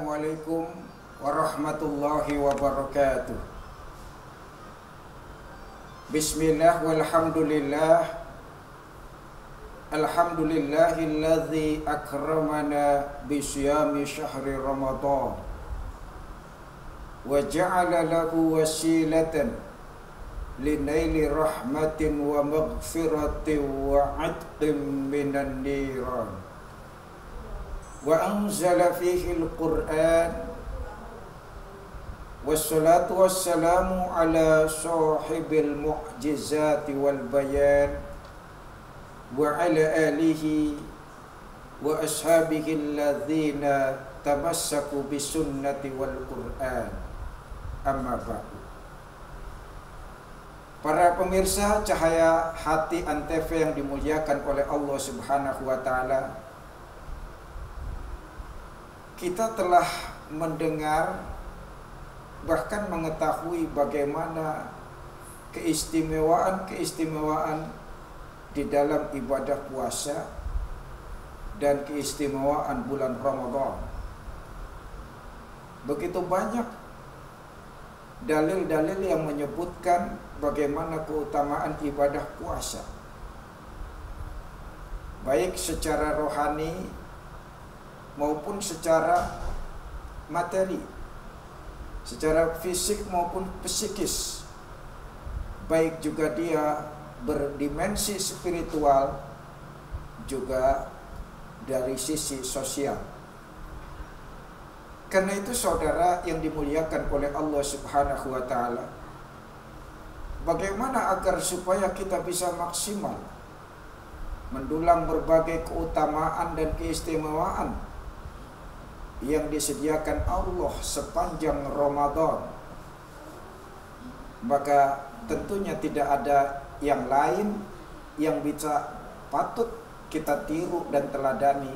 Assalamualaikum warahmatullahi wabarakatuh. Bismillah walhamdulillah. Alhamdulillahilladzi akramana bisyami syahri Ramadan wa ja'ala lahu wasilatan linaili rahmatin wa maghfiratin wa 'atqin minan niran. Wa anzala fihi al-Qur'an wassalatu wassalamu ala sahibil mu'jizati wal bayan wa ala alihi wa ashabihi alladhina tamassaku bisunnati wal Qur'an. Amma ba'du. Para pemirsa Cahaya Hati Antv yang dimuliakan oleh Allah Subhanahu wa taala, kita telah mendengar bahkan mengetahui bagaimana keistimewaan di dalam ibadah puasa dan keistimewaan bulan Ramadan. Begitu banyak dalil-dalil yang menyebutkan bagaimana keutamaan ibadah puasa, baik secara rohani maupun secara materi, secara fisik maupun psikis, baik juga dia berdimensi spiritual juga dari sisi sosial. Karena itu saudara yang dimuliakan oleh Allah Subhanahu wa taala, bagaimana agar supaya kita bisa maksimal mendulang berbagai keutamaan dan keistimewaan yang disediakan Allah sepanjang Ramadan, maka tentunya tidak ada yang lain yang bisa patut kita tiru dan teladani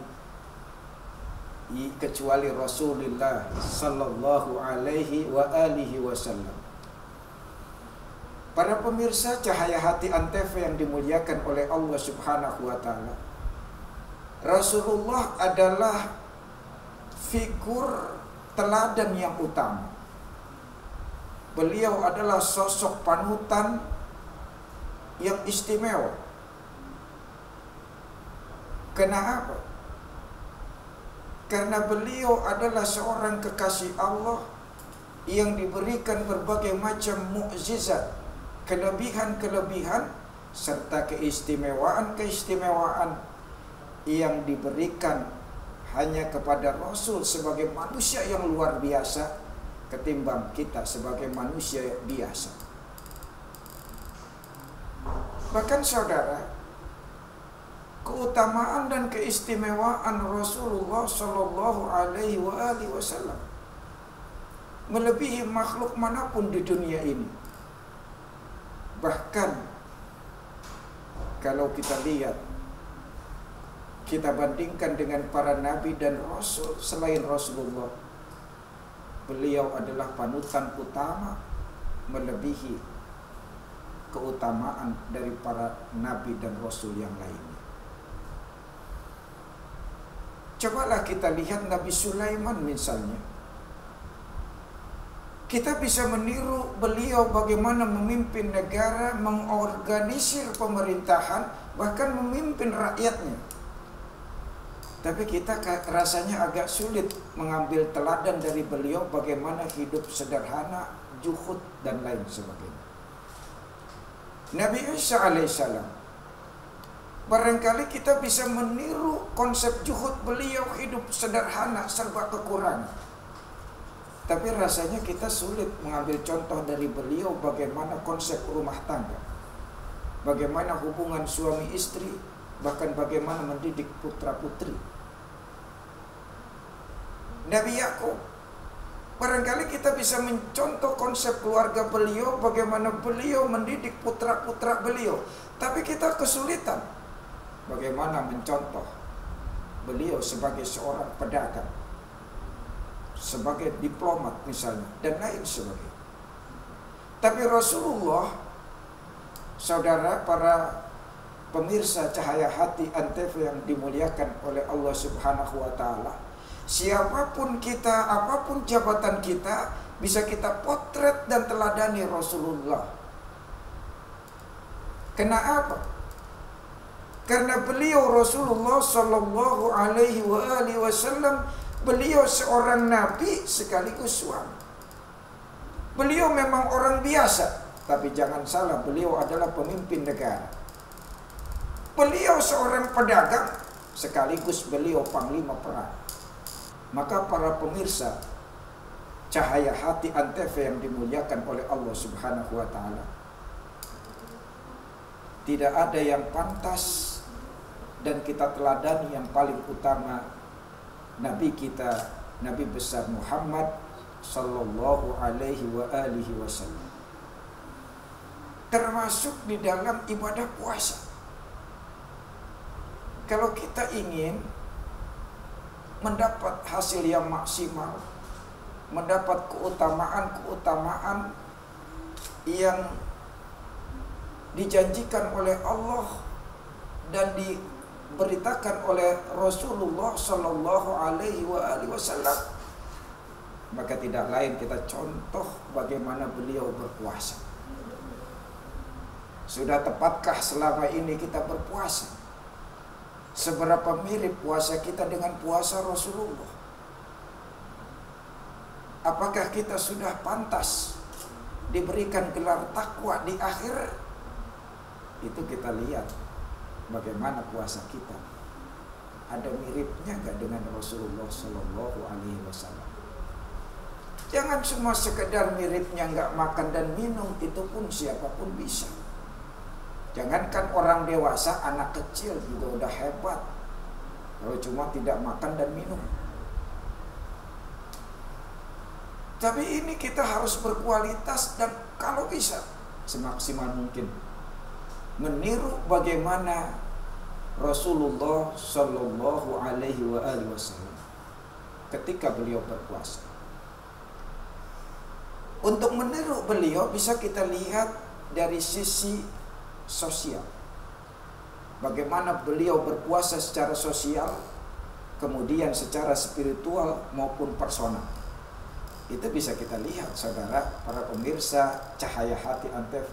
kecuali Rasulullah sallallahu alaihi wa alihi wasallam. Para pemirsa Cahaya Hati Antv yang dimuliakan oleh Allah Subhanahu wa taala, Rasulullah adalah figur teladan yang utama. Beliau adalah sosok panutan yang istimewa. Kenapa? Karena beliau adalah seorang kekasih Allah yang diberikan berbagai macam mukjizat, kelebihan-kelebihan serta keistimewaan-keistimewaan yang diberikan hanya kepada Rasul sebagai manusia yang luar biasa ketimbang kita sebagai manusia biasa. Bahkan saudara, keutamaan dan keistimewaan Rasulullah Shallallahu Alaihi Wasallam melebihi makhluk manapun di dunia ini. Bahkan kalau kita lihat, kita bandingkan dengan para nabi dan rasul selain Rasulullah, beliau adalah panutan utama melebihi keutamaan dari para nabi dan rasul yang lainnya. Cobalah kita lihat Nabi Sulaiman misalnya. Kita bisa meniru beliau bagaimana memimpin negara, mengorganisir pemerintahan, bahkan memimpin rakyatnya. Tapi kita rasanya agak sulit mengambil teladan dari beliau bagaimana hidup sederhana, zuhud dan lain sebagainya. Nabi Isa alaihissalam, barangkali kita bisa meniru konsep zuhud beliau, hidup sederhana, serba kekurangan. Tapi rasanya kita sulit mengambil contoh dari beliau bagaimana konsep rumah tangga, bagaimana hubungan suami istri, bahkan bagaimana mendidik putra-putri. Nabi Yakub, barangkali kita bisa mencontoh konsep keluarga beliau, bagaimana beliau mendidik putra-putra beliau. Tapi kita kesulitan bagaimana mencontoh beliau sebagai seorang pedagang, sebagai diplomat misalnya, dan lain sebagainya. Tapi Rasulullah, saudara para pemirsa Cahaya Hati Antv yang dimuliakan oleh Allah Subhanahu wa taala, Siapapun kita, apapun jabatan kita, bisa kita potret dan teladani Rasulullah. Kenapa? Karena beliau Rasulullah Sallallahu Alaihi Wasallam, beliau seorang nabi sekaligus suami. Beliau memang orang biasa, tapi jangan salah, beliau adalah pemimpin negara. Beliau seorang pedagang, sekaligus beliau panglima perang. Maka para pemirsa Cahaya Hati Antv yang dimuliakan oleh Allah Subhanahu wa Ta'ala, tidak ada yang pantas dan kita teladani yang paling utama Nabi kita, Nabi besar Muhammad Sallallahu Alaihi Wasallam, termasuk di dalam ibadah puasa. Kalau kita ingin mendapat hasil yang maksimal, mendapat keutamaan-keutamaan yang dijanjikan oleh Allah dan diberitakan oleh Rasulullah Sallallahu Alaihi Wasallam, maka tidak lain kita contoh bagaimana beliau berpuasa. Sudah tepatkah selama ini kita berpuasa? Seberapa mirip puasa kita dengan puasa Rasulullah? Apakah kita sudah pantas diberikan gelar takwa di akhir? Itu kita lihat bagaimana puasa kita. Ada miripnya gak dengan Rasulullah Sallallahu Alaihi Wasallam? Jangan cuma sekedar miripnya, gak makan dan minum, itu pun siapapun bisa. Jangankan orang dewasa, anak kecil juga udah hebat kalau cuma tidak makan dan minum. Tapi ini kita harus berkualitas dan kalau bisa semaksimal mungkin meniru bagaimana Rasulullah Sallallahu Alaihi Wasallam ketika beliau berpuasa. Untuk meniru beliau bisa kita lihat dari sisi sosial. Bagaimana beliau berpuasa secara sosial, kemudian secara spiritual maupun personal. Itu bisa kita lihat, saudara, para pemirsa Cahaya Hati Antv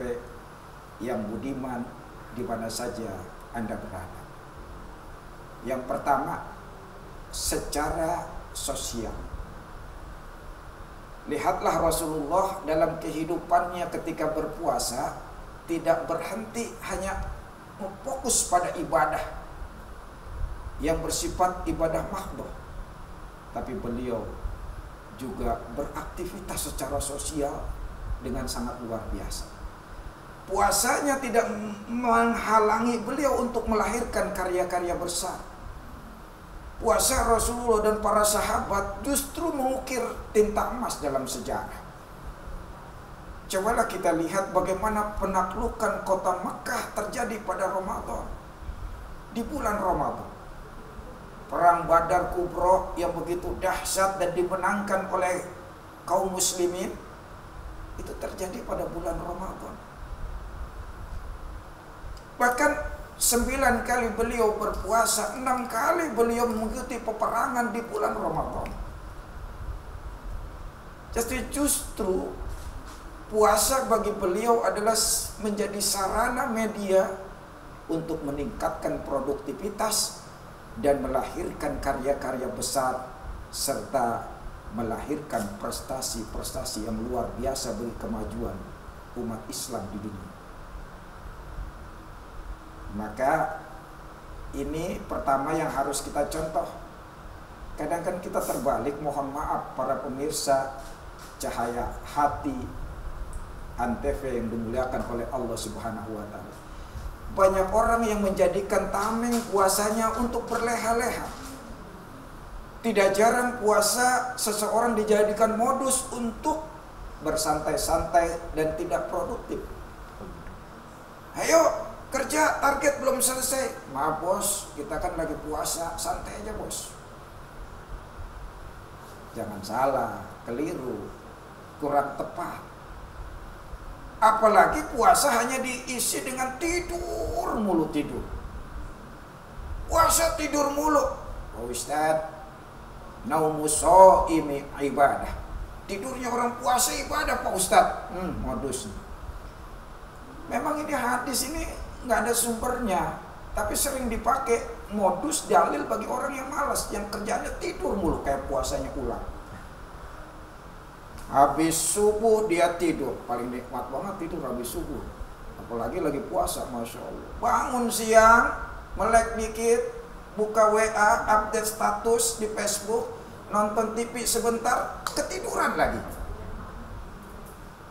yang budiman di mana saja Anda berada. Yang pertama, secara sosial. Lihatlah Rasulullah dalam kehidupannya ketika berpuasa tidak berhenti hanya fokus pada ibadah yang bersifat ibadah mahdhah, tapi beliau juga beraktivitas secara sosial dengan sangat luar biasa. Puasanya tidak menghalangi beliau untuk melahirkan karya-karya besar. Puasa Rasulullah dan para sahabat justru mengukir tinta emas dalam sejarah. Cobalah kita lihat bagaimana penaklukan kota Mekah terjadi pada Ramadan. Di bulan Ramadan. Perang Badar Kubra yang begitu dahsyat dan dimenangkan oleh kaum muslimin, itu terjadi pada bulan Ramadan. Bahkan 9 kali beliau berpuasa, 6 kali beliau mengikuti peperangan di bulan Ramadan. Jadi justru puasa bagi beliau adalah menjadi sarana media untuk meningkatkan produktivitas dan melahirkan karya-karya besar serta melahirkan prestasi-prestasi yang luar biasa bagi kemajuan umat Islam di dunia. Maka ini pertama yang harus kita contoh. Kadang kan kita terbalik, mohon maaf para pemirsa Cahaya Hati Antv yang dimuliakan oleh Allah Subhanahu wa Ta'ala. Banyak orang yang menjadikan tameng puasanya untuk berleha-leha. Tidak jarang puasa seseorang dijadikan modus untuk bersantai-santai dan tidak produktif. Ayo kerja, target belum selesai. Maaf bos, kita kan lagi puasa, santai aja bos. Jangan salah, keliru, kurang tepat. Apalagi puasa hanya diisi dengan tidur mulu, tidur. Puasa tidur mulu. Oh Ustaz, Naumus shaimi ibadah. Tidurnya orang puasa ibadah Pak Ustadz. Modus. Memang ini hadis ini nggak ada sumbernya, tapi sering dipakai modus dalil bagi orang yang malas, yang kerjanya tidur mulu kayak puasanya ular. Habis subuh dia tidur, paling nikmat banget tidur habis subuh. Apalagi lagi puasa, Masya Allah. Bangun siang, melek dikit, buka WA, update status di Facebook, nonton TV sebentar, ketiduran lagi.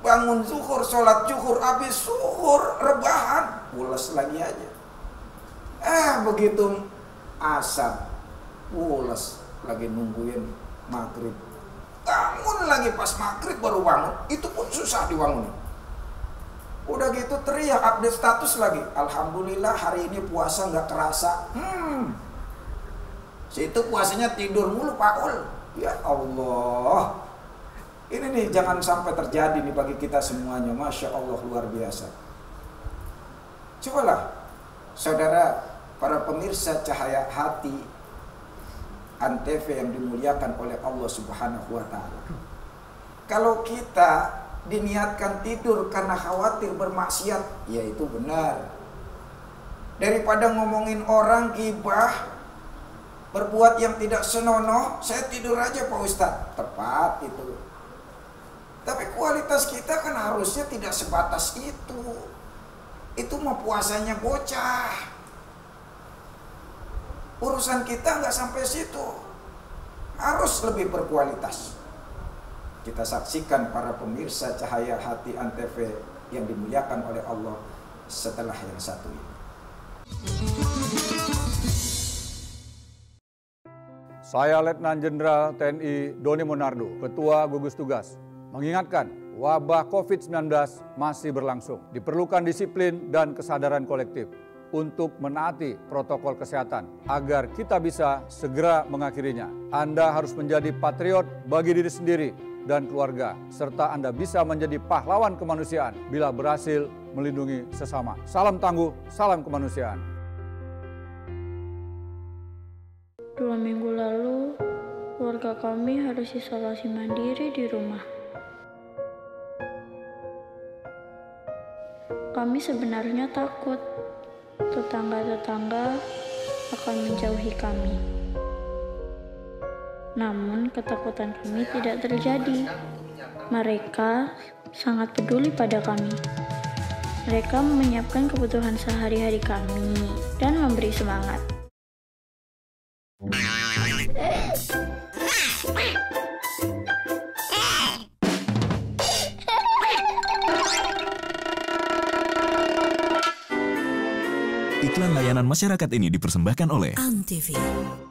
Bangun zuhur, sholat zuhur, habis zuhur, rebahan, pulas lagi aja. Begitu asar, pulas lagi nungguin maghrib. Bangun lagi pas maghrib baru bangun, itu pun susah dibangun. Udah gitu teriak update status lagi. Alhamdulillah hari ini puasa nggak kerasa. Situ puasanya tidur mulu Pak Ul. Ya Allah. Ini nih jangan sampai terjadi nih bagi kita semuanya. Masya Allah luar biasa. Cobalah saudara para pemirsa Cahaya Hati Antv yang dimuliakan oleh Allah Subhanahu wa Ta'ala. Kalau kita diniatkan tidur karena khawatir bermaksiat, ya itu benar. Daripada ngomongin orang gibah, berbuat yang tidak senonoh, saya tidur aja Pak Ustadz. Tepat itu. Tapi kualitas kita kan harusnya tidak sebatas itu. Itu mah puasanya bocah. Urusan kita nggak sampai situ. Harus lebih berkualitas. Kita saksikan para pemirsa Cahaya Hati Antv yang dimuliakan oleh Allah setelah yang satu ini. Saya Letnan Jenderal TNI Doni Monardo, Ketua Gugus Tugas, mengingatkan wabah COVID-19 masih berlangsung. Diperlukan disiplin dan kesadaran kolektif untuk menaati protokol kesehatan agar kita bisa segera mengakhirinya. Anda harus menjadi patriot bagi diri sendiri dan keluarga, serta Anda bisa menjadi pahlawan kemanusiaan bila berhasil melindungi sesama. Salam tangguh, salam kemanusiaan. 2 minggu lalu, keluarga kami harus isolasi mandiri di rumah. Kami sebenarnya takut tetangga-tetangga akan menjauhi kami. Namun ketakutan kami tidak terjadi. Mereka sangat peduli pada kami. Mereka menyiapkan kebutuhan sehari-hari kami dan memberi semangat. Iklan layanan masyarakat ini dipersembahkan oleh Antv.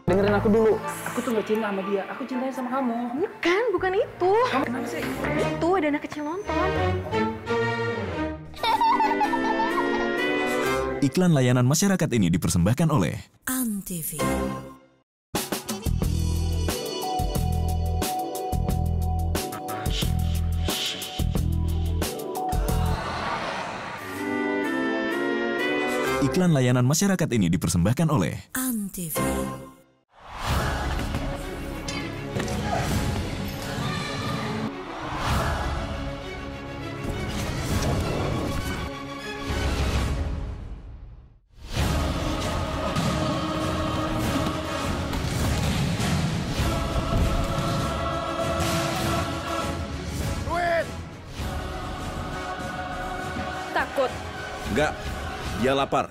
Dengerin aku dulu. Aku tuh gak cinta sama dia. Aku cintanya sama kamu. Bukan itu. Kamu kenapa sih? Itu ada anak kecil nonton. Iklan layanan masyarakat ini dipersembahkan oleh Antv. Iklan layanan masyarakat ini dipersembahkan oleh Antv. Takut. Enggak, dia lapar.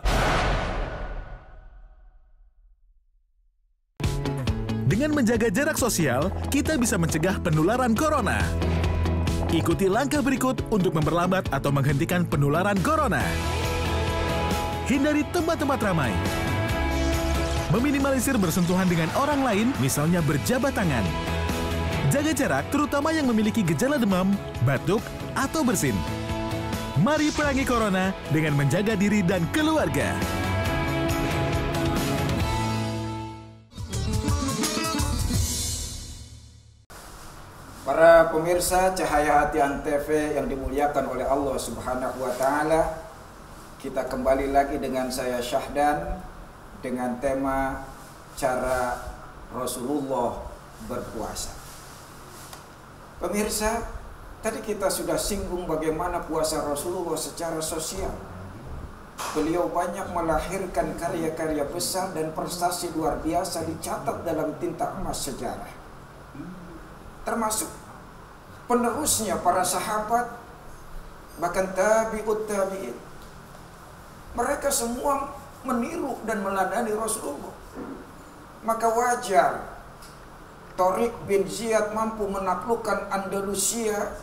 Dengan menjaga jarak sosial, kita bisa mencegah penularan corona. Ikuti langkah berikut untuk memperlambat atau menghentikan penularan corona. Hindari tempat-tempat ramai. Meminimalisir bersentuhan dengan orang lain, misalnya berjabat tangan. Jaga jarak terutama yang memiliki gejala demam, batuk, atau bersin. Mari perangi corona dengan menjaga diri dan keluarga. Para pemirsa Cahaya Hati Antv yang dimuliakan oleh Allah Subhanahu wa Ta'ala, kita kembali lagi dengan saya Syahdan dengan tema cara Rasulullah berpuasa. Pemirsa, tadi kita sudah singgung bagaimana puasa Rasulullah secara sosial. Beliau banyak melahirkan karya-karya besar dan prestasi luar biasa dicatat dalam tinta emas sejarah. Termasuk penerusnya para sahabat, bahkan tabi'ut tabi'in. Mereka semua meniru dan meladani Rasulullah. Maka wajar Tariq bin Ziyad mampu menaklukkan Andalusia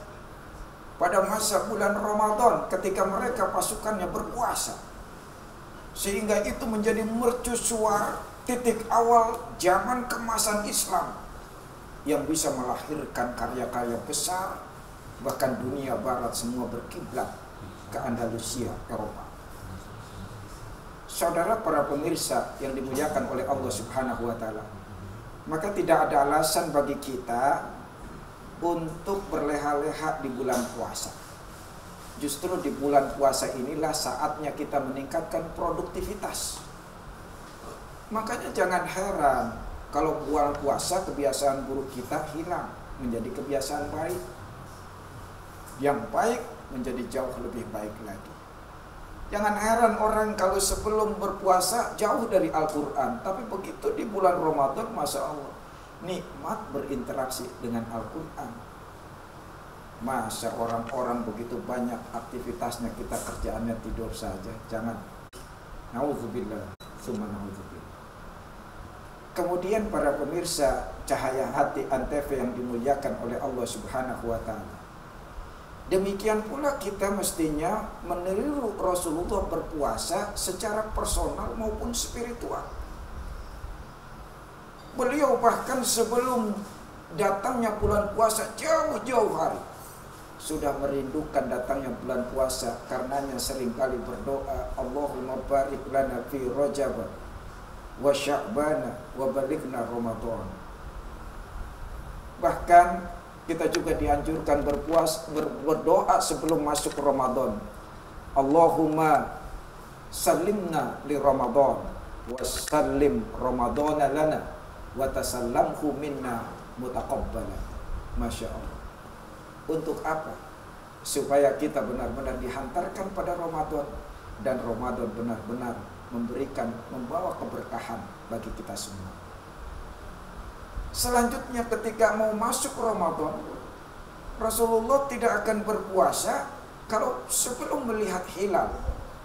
pada masa bulan Ramadan ketika mereka pasukannya berpuasa. Sehingga itu menjadi mercusuar titik awal zaman kemasan Islam yang bisa melahirkan karya-karya besar, bahkan dunia barat semua berkiblat ke Andalusia, Eropa. Saudara para pemirsa yang dimuliakan oleh Allah Subhanahu wa taala, maka tidak ada alasan bagi kita untuk berleha-leha di bulan puasa. Justru di bulan puasa inilah saatnya kita meningkatkan produktivitas. Makanya jangan heran kalau bulan puasa kebiasaan buruk kita hilang menjadi kebiasaan baik. Yang baik menjadi jauh lebih baik lagi. Jangan heran orang kalau sebelum berpuasa jauh dari Al-Quran, tapi begitu di bulan Ramadan, Masya Allah, nikmat berinteraksi dengan Al-Quran. Masa orang-orang begitu banyak aktivitasnya, kita kerjaannya tidur saja. Jangan. Nauzubillah, summa nauzubillah. Kemudian para pemirsa Cahaya Hati Antv yang dimuliakan oleh Allah Subhanahu wa taala. Demikian pula kita mestinya meniru Rasulullah berpuasa secara personal maupun spiritual. Beliau bahkan sebelum datangnya bulan puasa jauh-jauh hari sudah merindukan datangnya bulan puasa, karenanya seringkali berdoa, Allahumma barik lana fi Rajab wa Sya'ban wa balighna Ramadan. Bahkan kita juga dianjurkan berdoa sebelum masuk Ramadan. Allahumma salimna li Ramadan wa sallim Ramadana lana wa tasallamhu minna mutaqabbala. Masya Allah. Untuk apa? Supaya kita benar-benar dihantarkan pada Ramadan dan Ramadan benar-benar membawa keberkahan bagi kita semua. Selanjutnya ketika mau masuk Ramadan, Rasulullah tidak akan berpuasa kalau sebelum melihat hilal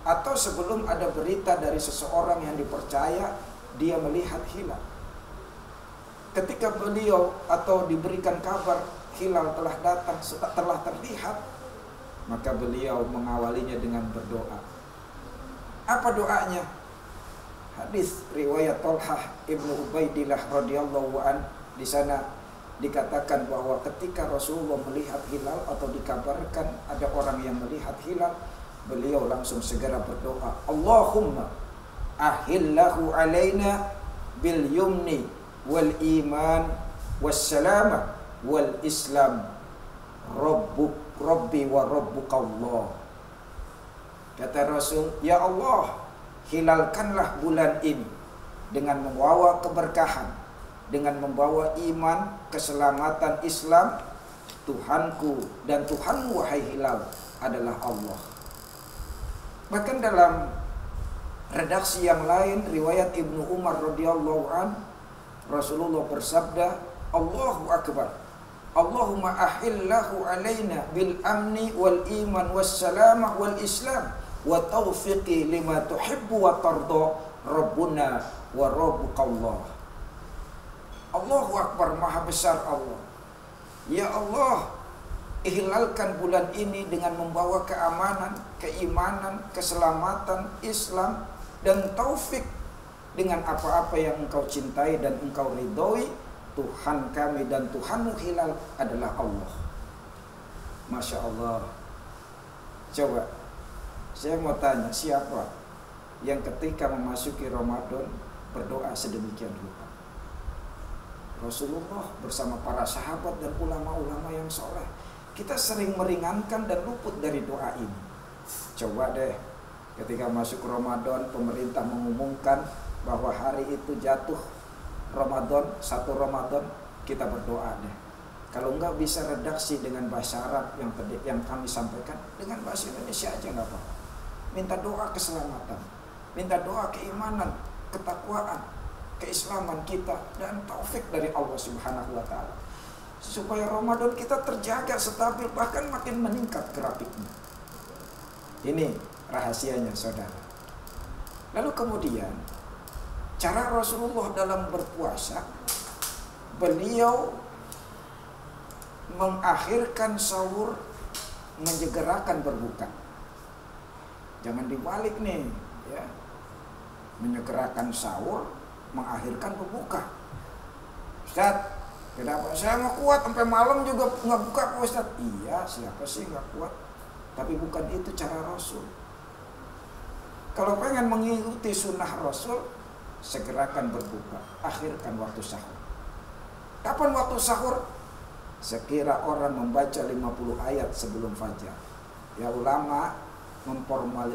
atau sebelum ada berita dari seseorang yang dipercaya dia melihat hilal. Ketika beliau atau diberikan kabar hilal telah datang, telah terlihat, maka beliau mengawalinya dengan berdoa. Apa doanya? Hadis riwayat Thalhah ibnu Ubaidillah radhiyallahu an, di sana dikatakan bahwa ketika Rasulullah melihat hilal atau dikabarkan ada orang yang melihat hilal, beliau langsung segera berdoa, Allahumma ahillahu alaina bil yumni wal iman was salamah wal islam rabbi wa rabbukallah. Kata Rasul, ya Allah, hilalkanlah bulan ini dengan membawa keberkahan, dengan membawa iman, keselamatan Islam. Tuhanku dan Tuhanmu wahai hilal adalah Allah. Bahkan dalam redaksi yang lain riwayat Ibnu Umar radhiyallahu an, Rasulullah bersabda, Allahu akbar, Allahumma ahillahu alaina bil amni wal iman was salamah wal islam wa taufiqi lima tuhibbu wa tarda rabbuna wa rabbukallah. Allahu akbar, maha besar Allah. Ya Allah, ihlalkan bulan ini dengan membawa keamanan, keimanan, keselamatan Islam dan taufik dengan apa-apa yang Engkau cintai dan Engkau ridhoi. Tuhan kami dan Tuhanmu hilal adalah Allah. Masya Allah. Coba saya mau tanya, siapa yang ketika memasuki Ramadan berdoa sedemikian rupa? Rasulullah bersama para sahabat dan ulama-ulama yang soleh. Kita sering meringankan dan luput dari doa ini. Coba deh, ketika masuk Ramadan, pemerintah mengumumkan bahwa hari itu jatuh Ramadan, 1 Ramadan, kita berdoa deh. Kalau enggak bisa redaksi dengan bahasa Arab yang kami sampaikan, dengan bahasa Indonesia aja nggak apa-apa. Minta doa keselamatan, minta doa keimanan, ketakwaan, keislaman kita, dan taufik dari Allah Subhanahu wa Ta'ala, supaya Ramadan kita terjaga stabil, bahkan makin meningkat grafiknya. Ini rahasianya, saudara. Lalu kemudian cara Rasulullah dalam berpuasa, beliau mengakhirkan sahur, menyegerakan berbuka. Jangan dibalik nih, ya. Menyegerakan sahur, mengakhirkan berbuka. Ustaz, kenapa saya nggak kuat sampai malam juga nggak buka, Ustaz? Iya, siapa sih nggak kuat? Tapi bukan itu cara Rasul. Kalau pengen mengikuti sunnah Rasul, segerakan berbuka, akhirkan waktu sahur. Kapan waktu sahur? Sekira orang membaca 50 ayat sebelum fajar. Ya, ulama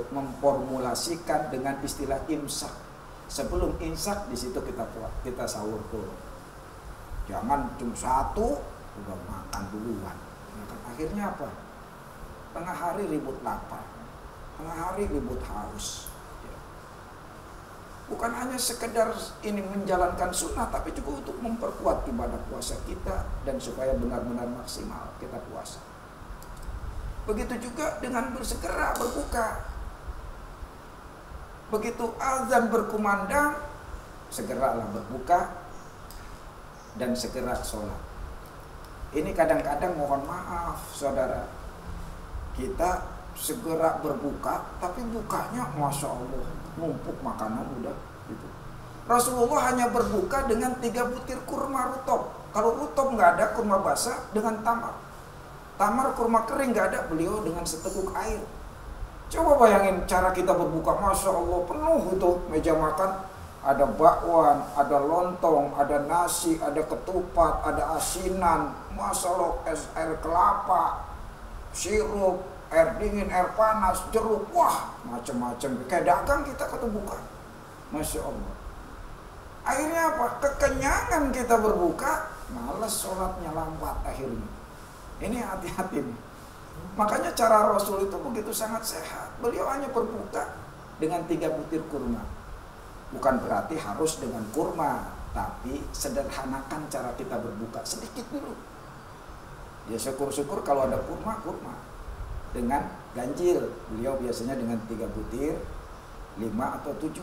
memformulasikan dengan istilah imsak. Sebelum imsak di situ kita sahur tuh. Jangan cuma satu udah makan duluan. Akhirnya apa? Tengah hari ribut lapar, tengah hari ribut haus. Bukan hanya sekedar ini menjalankan sunnah, tapi juga untuk memperkuat ibadah puasa kita dan supaya benar-benar maksimal kita puasa. Begitu juga dengan bersegera berbuka. Begitu azan berkumandang, segeralah berbuka dan segera sholat. Ini kadang-kadang mohon maaf saudara, kita segera berbuka, tapi bukanya Masya Allah, numpuk makanan udah gitu. Rasulullah hanya berbuka dengan 3 butir kurma rutob. Kalau rutob nggak ada, kurma basah dengan tamar. Tamar kurma kering nggak ada, beliau dengan seteguk air. Coba bayangin cara kita berbuka, Masya Allah, penuh itu meja makan. Ada bakwan, ada lontong, ada nasi, ada ketupat, ada asinan, Masya Allah, air kelapa, sirup, air dingin, air panas, jeruk, wah macam-macam. Kayak dagang kita ketubukan, Masya Allah. Akhirnya apa? Kekenyangan kita berbuka, malas sholatnya, lambat akhirnya. Ini hati-hati nih. Makanya cara Rasul itu begitu sangat sehat. Beliau hanya berbuka dengan 3 butir kurma. Bukan berarti harus dengan kurma, tapi sederhanakan cara kita berbuka sedikit dulu. Ya syukur-syukur kalau ada kurma, kurma. Dengan ganjil, beliau biasanya dengan 3 butir, 5 atau 7.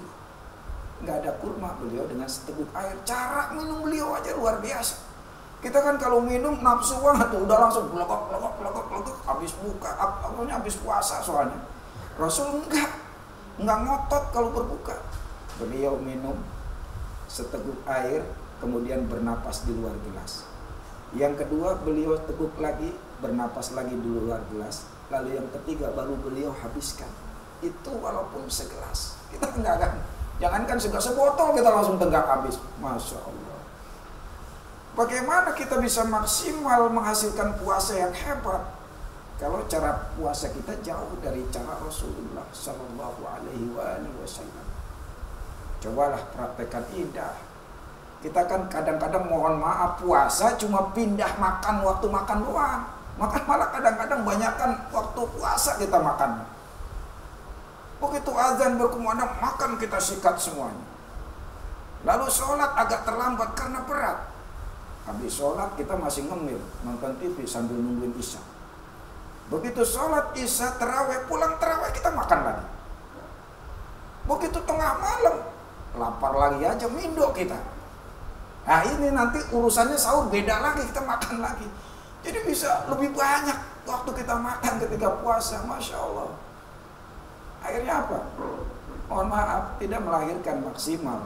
Nggak ada kurma, beliau dengan seteguk air. Cara minum beliau aja luar biasa. Kita kan kalau minum nafsu banget tuh, udah langsung blokok, habis buka, habis puasa soalnya. Rasul enggak ngotot kalau berbuka. Beliau minum seteguk air, kemudian bernapas di luar gelas. Yang kedua, beliau teguk lagi, bernapas lagi di luar gelas. Lalu yang ketiga baru beliau habiskan. Itu walaupun segelas. Kita enggak kan, jangankan segelas, sebotol kita langsung tegak habis. Masya Allah. Bagaimana kita bisa maksimal menghasilkan puasa yang hebat kalau cara puasa kita jauh dari cara Rasulullah Sallallahu Alaihi Wasallam? Cobalah praktekkan indah. Kita kan kadang-kadang mohon maaf puasa cuma pindah makan waktu makan doang. Makan malah kadang-kadang banyakkan waktu puasa kita makan. Begitu azan berkumandang makan kita sikat semuanya. Lalu sholat agak terlambat karena berat. Habis sholat kita masih ngemil, nonton TV sambil nungguin isya. Begitu sholat isya, terawih, pulang terawih kita makan lagi. Begitu tengah malam, lapar lagi aja, mindo kita. Nah ini nanti urusannya sahur beda lagi, kita makan lagi. Jadi bisa lebih banyak waktu kita makan ketika puasa, Masya Allah. Akhirnya apa? Mohon maaf, tidak melahirkan maksimal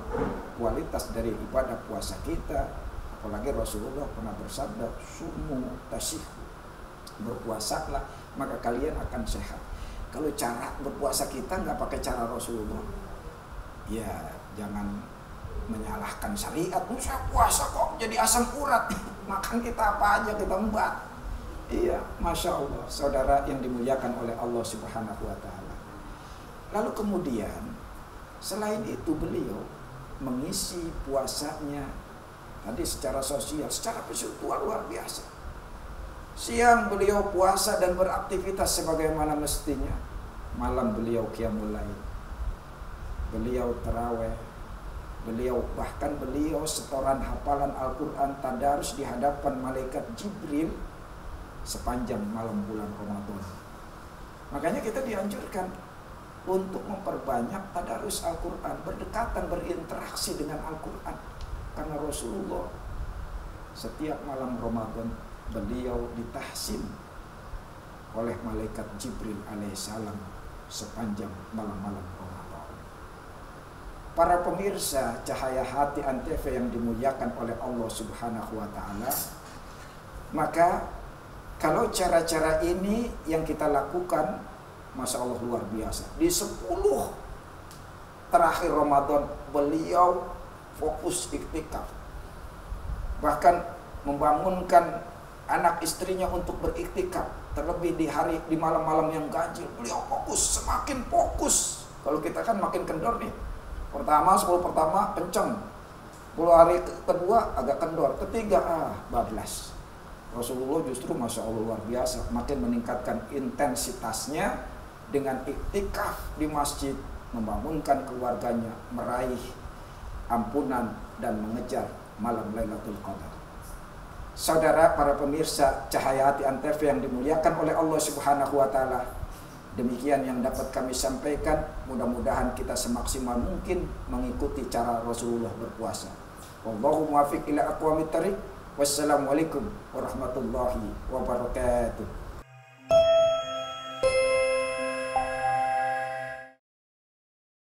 kualitas dari ibadah puasa kita. Apalagi Rasulullah pernah bersabda, sumu tasyihu, berpuasalah maka kalian akan sehat. Kalau cara berpuasa kita nggak pakai cara Rasulullah, ya jangan menyalahkan syariat. Saya puasa kok jadi asam urat, makan kita apa aja kita embat. Iya, Masya Allah, saudara yang dimuliakan oleh Allah Subhanahu Wa Taala. Lalu kemudian selain itu beliau mengisi puasanya Tadi secara sosial, secara spiritual luar biasa. Siang beliau puasa dan beraktivitas sebagaimana mestinya. Malam beliau qiyamul lail. Beliau tarawih. Beliau setoran hafalan Al-Quran tadarus di hadapan malaikat Jibril sepanjang malam bulan Ramadan. Makanya kita dianjurkan untuk memperbanyak tadarus Al-Quran, berdekatan, berinteraksi dengan Al-Quran. Karena Rasulullah setiap malam Ramadan beliau ditahsin oleh malaikat Jibril alaihissalam sepanjang malam-malam Ramadan. Para pemirsa Cahaya Hati Antv yang dimuliakan oleh Allah Subhanahu wa taala, maka kalau cara-cara ini yang kita lakukan, Masya Allah luar biasa. Di 10 terakhir Ramadan beliau fokus iktikaf, bahkan membangunkan anak istrinya untuk beriktikaf, terlebih di malam-malam yang ganjil beliau fokus, semakin fokus. Kalau kita kan makin kendor nih, 10 pertama kenceng, 10 hari kedua agak kendor, ketiga bablas. Rasulullah justru Masya Allah luar biasa, makin meningkatkan intensitasnya dengan iktikaf di masjid, membangunkan keluarganya, meraih ampunan dan mengejar malam Lailatul Qadar. Saudara para pemirsa Cahaya Hati Antv yang dimuliakan oleh Allah Subhanahu wa taala, demikian yang dapat kami sampaikan. Mudah-mudahan kita semaksimal mungkin mengikuti cara Rasulullah berpuasa. Wallahu muwaffiq ila aqwamit thariq. Wassalamualaikum warahmatullahi wabarakatuh.